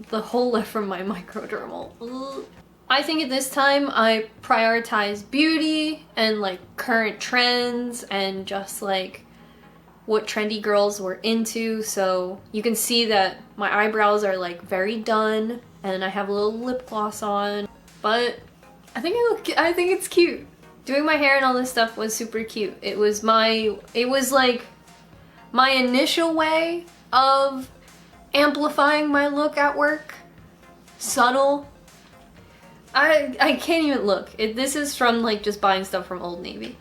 the hole left from my microdermal. Ugh. I think at this time I prioritize beauty and like current trends and just like what trendy girls were into. So you can see that my eyebrows are like very done and I have a little lip gloss on, but I think it's cute. Doing my hair and all this stuff was super cute. It was like my initial way of amplifying my look at work. Subtle. I can't even look. This is from like just buying stuff from Old Navy.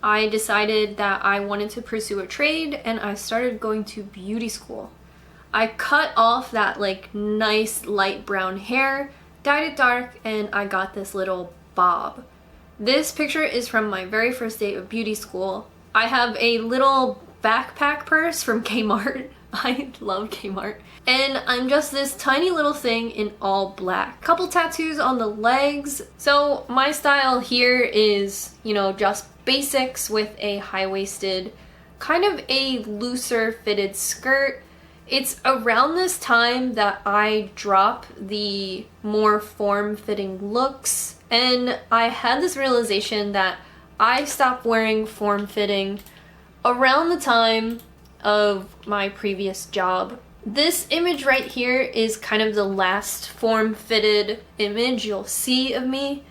I decided that I wanted to pursue a trade and I started going to beauty school. I cut off that like nice light brown hair, dyed it dark, and I got this little bob. This picture is from my very first day of beauty school. I have a little backpack purse from Kmart. I love Kmart. And I'm just this tiny little thing in all black. Couple tattoos on the legs. So my style here is, you know, just basics with a high-waisted, kind of a looser fitted skirt. It's around this time that I drop the more form-fitting looks, and I had this realization that I stopped wearing form-fitting around the time of my previous job. This image right here is kind of the last form-fitted image you'll see of me,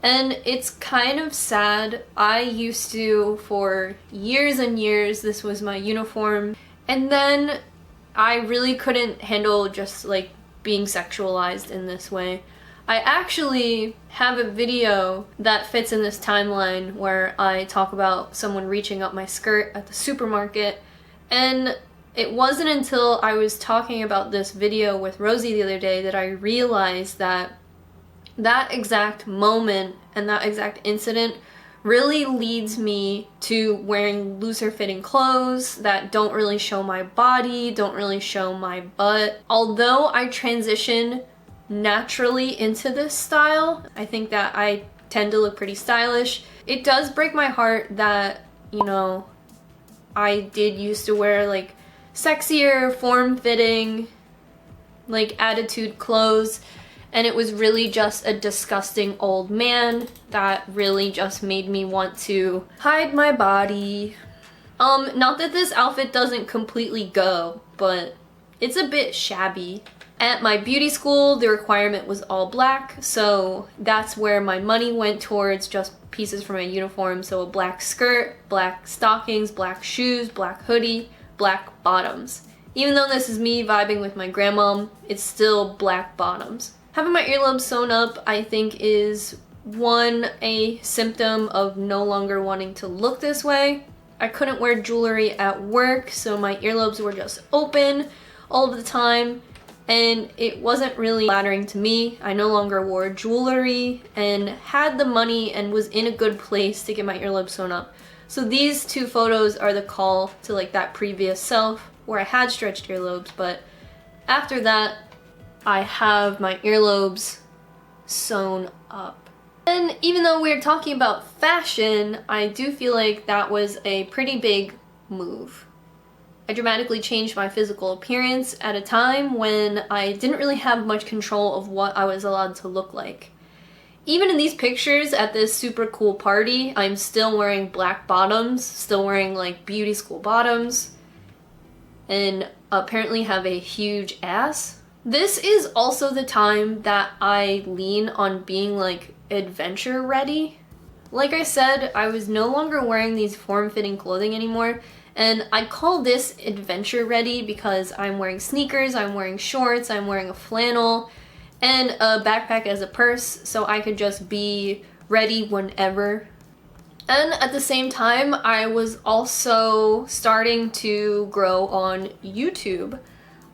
and it's kind of sad. I used to, for years and years, this was my uniform, and then I really couldn't handle just like being sexualized in this way. I actually have a video that fits in this timeline where I talk about someone reaching up my skirt at the supermarket, and it wasn't until I was talking about this video with Rosie the other day that I realized that that exact moment and that exact incident really leads me to wearing looser fitting clothes that don't really show my body, don't really show my butt. Although I transition naturally into this style, I think that I tend to look pretty stylish. It does break my heart that, you know, I did used to wear like sexier, form-fitting, like attitude clothes, and it was really just a disgusting old man that really just made me want to hide my body. Not that this outfit doesn't completely go, but it's a bit shabby. At my beauty school, the requirement was all black, so that's where my money went towards, just pieces for my uniform. So a black skirt, black stockings, black shoes, black hoodie, black bottoms. Even though this is me vibing with my grandmom, it's still black bottoms. Having my earlobes sewn up, I think, is a symptom of no longer wanting to look this way. I couldn't wear jewelry at work, so my earlobes were just open all of the time, and it wasn't really flattering to me. I no longer wore jewelry and had the money and was in a good place to get my earlobes sewn up. So these two photos are the call to like that previous self where I had stretched earlobes, but after that, I have my earlobes sewn up. And even though we're talking about fashion, I do feel like that was a pretty big move. I dramatically changed my physical appearance at a time when I didn't really have much control of what I was allowed to look like. Even in these pictures at this super cool party, I'm still wearing black bottoms, still wearing like beauty school bottoms, and apparently have a huge ass. This is also the time that I lean on being like adventure ready. Like I said, I was no longer wearing these form-fitting clothing anymore, and I call this adventure ready because I'm wearing sneakers, I'm wearing shorts, I'm wearing a flannel, and a backpack as a purse, so I could just be ready whenever. And at the same time, I was also starting to grow on YouTube.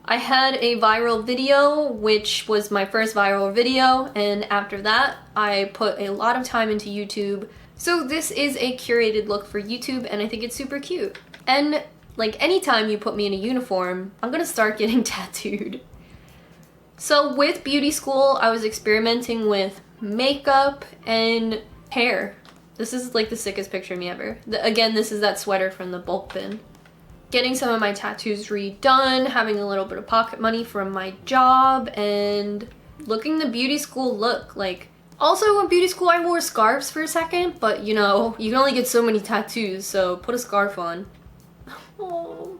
I had a viral video, which was my first viral video, and after that, I put a lot of time into YouTube. So this is a curated look for YouTube, and I think it's super cute. And like anytime you put me in a uniform, I'm gonna start getting tattooed. So with beauty school, I was experimenting with makeup and hair. This is like the sickest picture of me ever. Again, this is that sweater from the bulk bin. Getting some of my tattoos redone, having a little bit of pocket money from my job, and looking the beauty school look. Like, also in beauty school I wore scarves for a second, but you know, you can only get so many tattoos, so put a scarf on. Oh.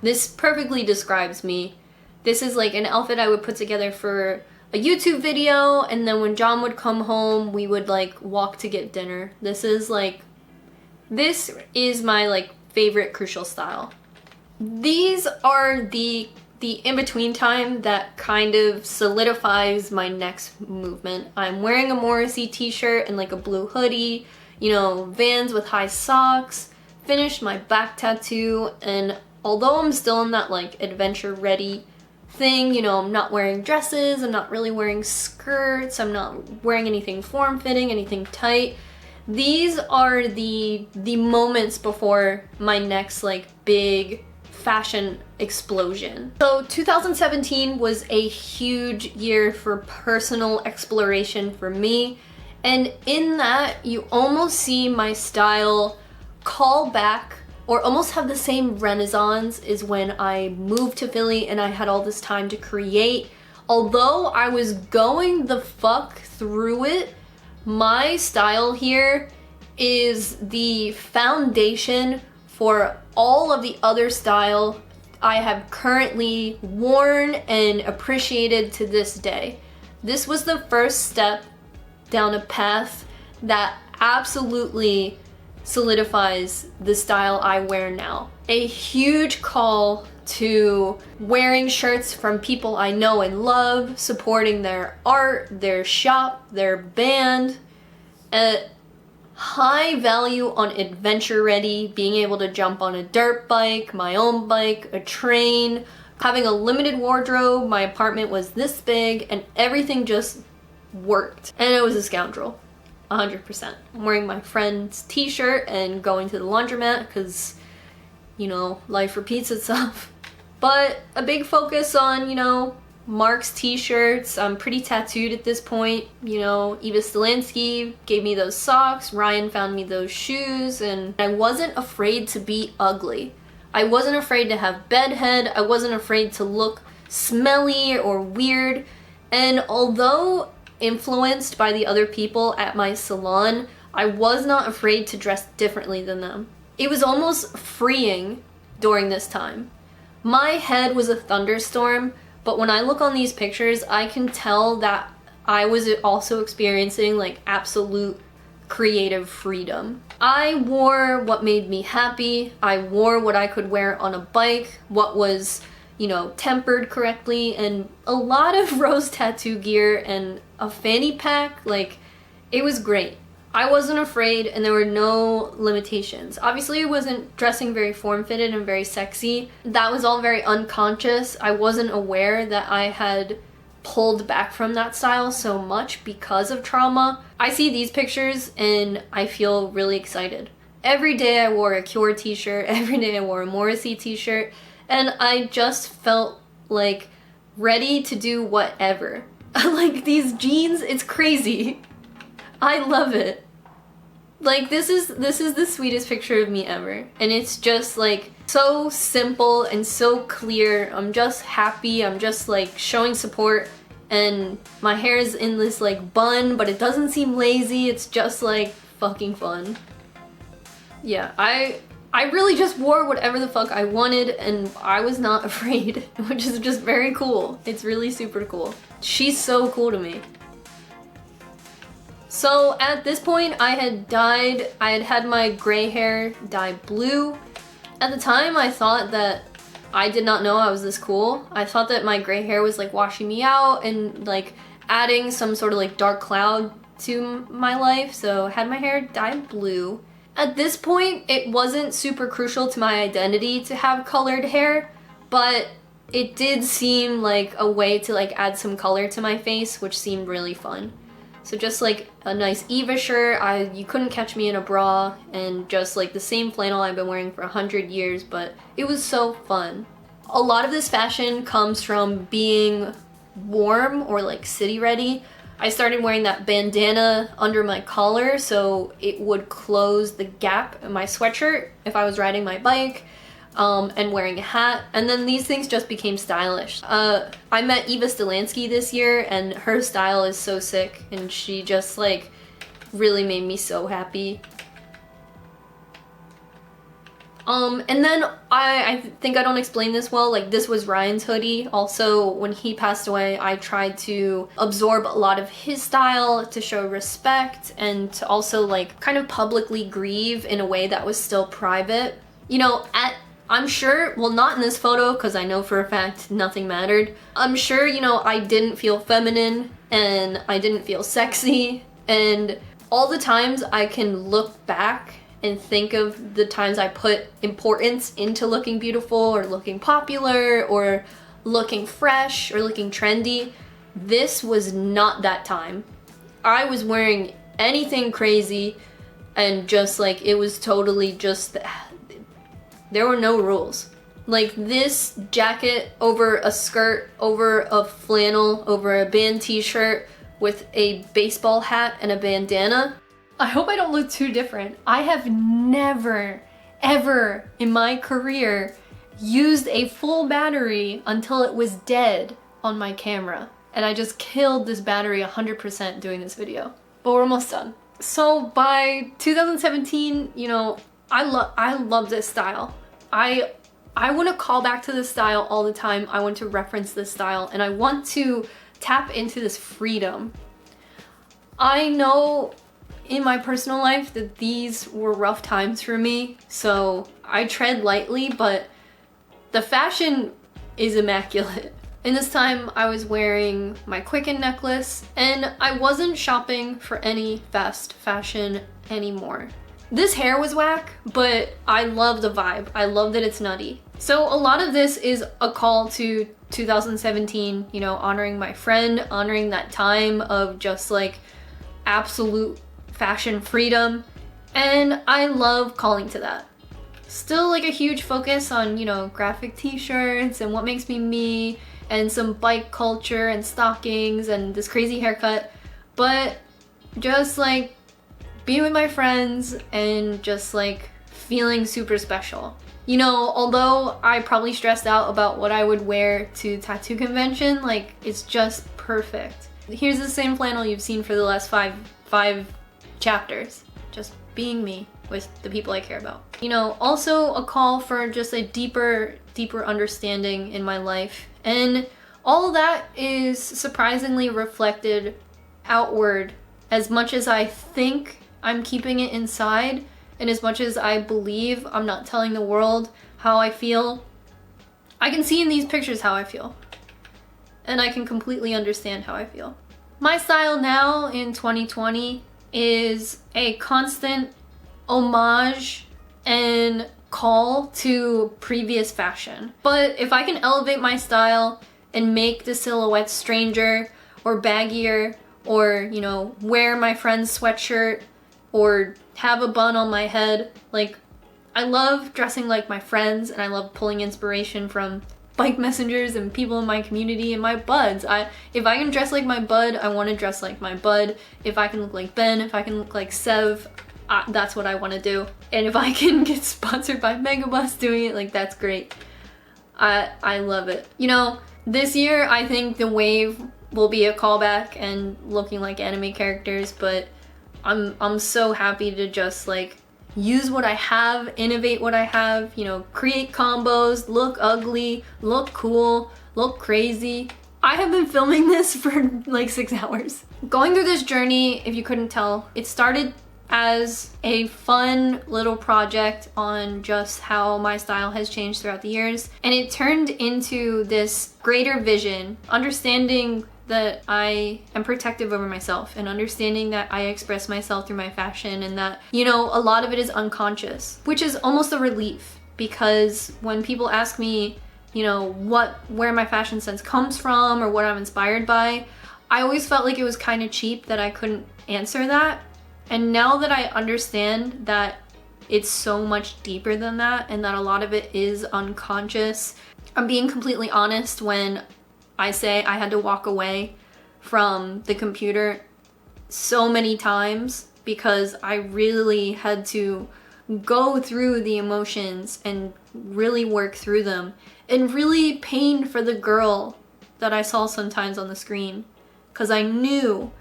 This perfectly describes me. This is like an outfit I would put together for a YouTube video, and then when John would come home, we would like walk to get dinner. This is my like favorite crucial style. These are the in-between time that kind of solidifies my next movement. I'm wearing a Morrissey t-shirt and like a blue hoodie, you know, Vans with high socks, finished my back tattoo, and although I'm still in that like adventure ready thing, you know, I'm not wearing dresses, I'm not really wearing skirts, I'm not wearing anything form-fitting, anything tight. These are the moments before my next like big fashion explosion. So 2017 was a huge year for personal exploration for me, and in that you almost see my style call back or almost have the same renaissance as when I moved to Philly and I had all this time to create. Although I was going the fuck through it, my style here is the foundation for all of the other style I have currently worn and appreciated to this day. This was the first step down a path that absolutely solidifies the style I wear now. A huge call to wearing shirts from people I know and love, supporting their art, their shop, their band. A high value on adventure ready, being able to jump on a dirt bike, my own bike, a train, having a limited wardrobe. My apartment was this big and everything just worked. And I was a scoundrel. 100%. I'm wearing my friend's t-shirt and going to the laundromat because, you know, life repeats itself. But a big focus on, you know, Mark's t-shirts. I'm pretty tattooed at this point. You know, Eva Stelansky gave me those socks, Ryan found me those shoes, and I wasn't afraid to be ugly. I wasn't afraid to have bedhead, I wasn't afraid to look smelly or weird, and although influenced by the other people at my salon, I was not afraid to dress differently than them. It was almost freeing during this time. My head was a thunderstorm, but when I look on these pictures, I can tell that I was also experiencing like absolute creative freedom. I wore what made me happy. I wore what I could wear on a bike, what was, you know, tempered correctly, and a lot of rose tattoo gear and a fanny pack. Like, it was great. I wasn't afraid and there were no limitations. Obviously, I wasn't dressing very form-fitted and very sexy. That was all very unconscious. I wasn't aware that I had pulled back from that style so much because of trauma. I see these pictures and I feel really excited. Every day I wore a Cure t-shirt, every day I wore a Morrissey t-shirt, and I just felt like ready to do whatever. Like these jeans, it's crazy. I love it. Like this is the sweetest picture of me ever, and it's just like so simple and so clear. I'm just happy, I'm just like showing support, and my hair is in this like bun, but it doesn't seem lazy, it's just like fucking fun. Yeah, I really just wore whatever the fuck I wanted and I was not afraid, which is just very cool. It's really super cool. She's so cool to me. So at this point I had had my gray hair dyed blue. At the time I thought that I did not know I was this cool. I thought that my gray hair was like washing me out and like adding some sort of like dark cloud to my life, so I had my hair dyed blue. At this point it wasn't super crucial to my identity to have colored hair, but it did seem like a way to like add some color to my face, which seemed really fun. So just like a nice Eva shirt, you couldn't catch me in a bra, and just like the same flannel I've been wearing for 100 years, but it was so fun. A lot of this fashion comes from being warm or like city ready. I started wearing that bandana under my collar so it would close the gap in my sweatshirt if I was riding my bike. And wearing a hat, and then these things just became stylish. I met Eva Stelansky this year and her style is so sick and she just like really made me so happy. And then I think I don't explain this well, like this was Ryan's hoodie. Also, when he passed away, I tried to absorb a lot of his style to show respect and to also like kind of publicly grieve in a way that was still private. You know, I'm sure, well not in this photo because I know for a fact nothing mattered. I'm sure, you know, I didn't feel feminine and I didn't feel sexy, and all the times I can look back and think of the times I put importance into looking beautiful or looking popular or looking fresh or looking trendy. This was not that time. I was wearing anything crazy and just like it was totally just there were no rules. Like this jacket over a skirt, over a flannel, over a band t-shirt with a baseball hat and a bandana. I hope I don't look too different. I have never, ever in my career used a full battery until it was dead on my camera. And I just killed this battery 100% doing this video. But we're almost done. So by 2017, you know, I love this style. I want to call back to this style all the time. I want to reference this style and I want to tap into this freedom. I know in my personal life that these were rough times for me, so I tread lightly, but the fashion is immaculate. In this time I was wearing my Quicken necklace and I wasn't shopping for any fast fashion anymore. This hair was whack, but I love the vibe. I love that it's nutty. So a lot of this is a call to 2017, you know, honoring my friend, honoring that time of just like absolute fashion freedom, and I love calling to that. Still like a huge focus on, you know, graphic t-shirts and what makes me me and some bike culture and stockings and this crazy haircut, but just like being with my friends and just like feeling super special. You know, although I probably stressed out about what I would wear to tattoo convention, like it's just perfect. Here's the same flannel you've seen for the last five chapters. Just being me with the people I care about. You know, also a call for just a deeper understanding in my life. And all of that is surprisingly reflected outward. As much as I think I'm keeping it inside, and as much as I believe I'm not telling the world how I feel, I can see in these pictures how I feel. And I can completely understand how I feel. My style now in 2020 is a constant homage and call to previous fashion. But if I can elevate my style and make the silhouettes stranger or baggier, or, you know, wear my friend's sweatshirt or have a bun on my head, like, I love dressing like my friends, and I love pulling inspiration from bike messengers and people in my community and my buds. If I can dress like my bud, I want to dress like my bud. If I can look like Ben, if I can look like Sev, that's what I want to do. And if I can get sponsored by Megabus doing it, like, that's great. I love it. You know, this year I think the wave will be a callback and looking like anime characters, but I'm so happy to just like use what I have, innovate what I have, you know, create combos, look ugly, look cool, look crazy. I have been filming this for like 6 hours. Going through this journey, if you couldn't tell, it started as a fun little project on just how my style has changed throughout the years, and it turned into this greater vision, understanding that I am protective over myself and understanding that I express myself through my fashion, and that, you know, a lot of it is unconscious, which is almost a relief, because when people ask me, you know, where my fashion sense comes from or what I'm inspired by, I always felt like it was kind of cheap that I couldn't answer that. And now that I understand that it's so much deeper than that and that a lot of it is unconscious, I'm being completely honest when I say I had to walk away from the computer so many times because I really had to go through the emotions and really work through them and really pain for the girl that I saw sometimes on the screen, because I knew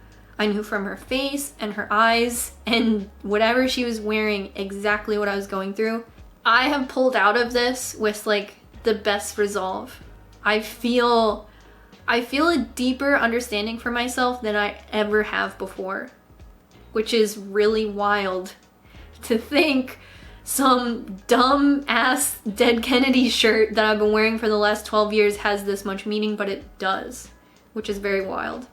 from her face and her eyes and whatever she was wearing exactly what I was going through. I have pulled out of this with like the best resolve. I feel a deeper understanding for myself than I ever have before, which is really wild to think some dumb ass Dead Kennedy shirt that I've been wearing for the last 12 years has this much meaning, but it does, which is very wild.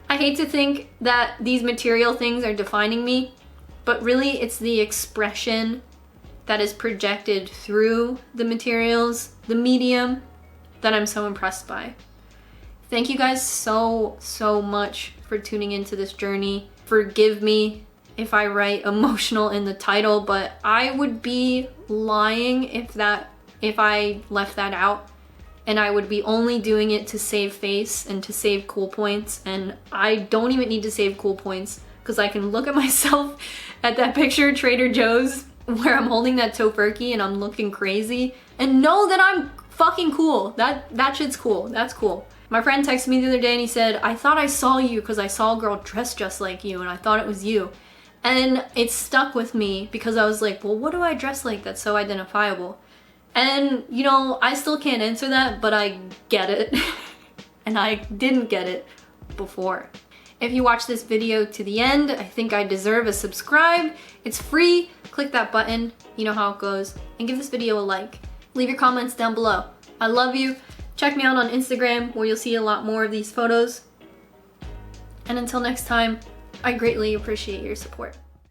I hate to think that these material things are defining me, but really it's the expression that is projected through the materials, the medium, that I'm so impressed by. Thank you guys so much for tuning into this journey. Forgive me if I write emotional in the title, but I would be lying if I left that out. And I would be only doing it to save face and to save cool points. And I don't even need to save cool points because I can look at myself at that picture at Trader Joe's where I'm holding that tofurkey and I'm looking crazy and know that I'm fucking cool. That shit's cool. That's cool. My friend texted me the other day and he said, I thought I saw you because I saw a girl dressed just like you and I thought it was you. And it stuck with me because I was like, well, what do I dress like that's so identifiable? And, you know, I still can't answer that, but I get it. And I didn't get it before. If you watch this video to the end, I think I deserve a subscribe. It's free. Click that button. You know how it goes. And give this video a like. Leave your comments down below. I love you. Check me out on Instagram where you'll see a lot more of these photos. And until next time, I greatly appreciate your support.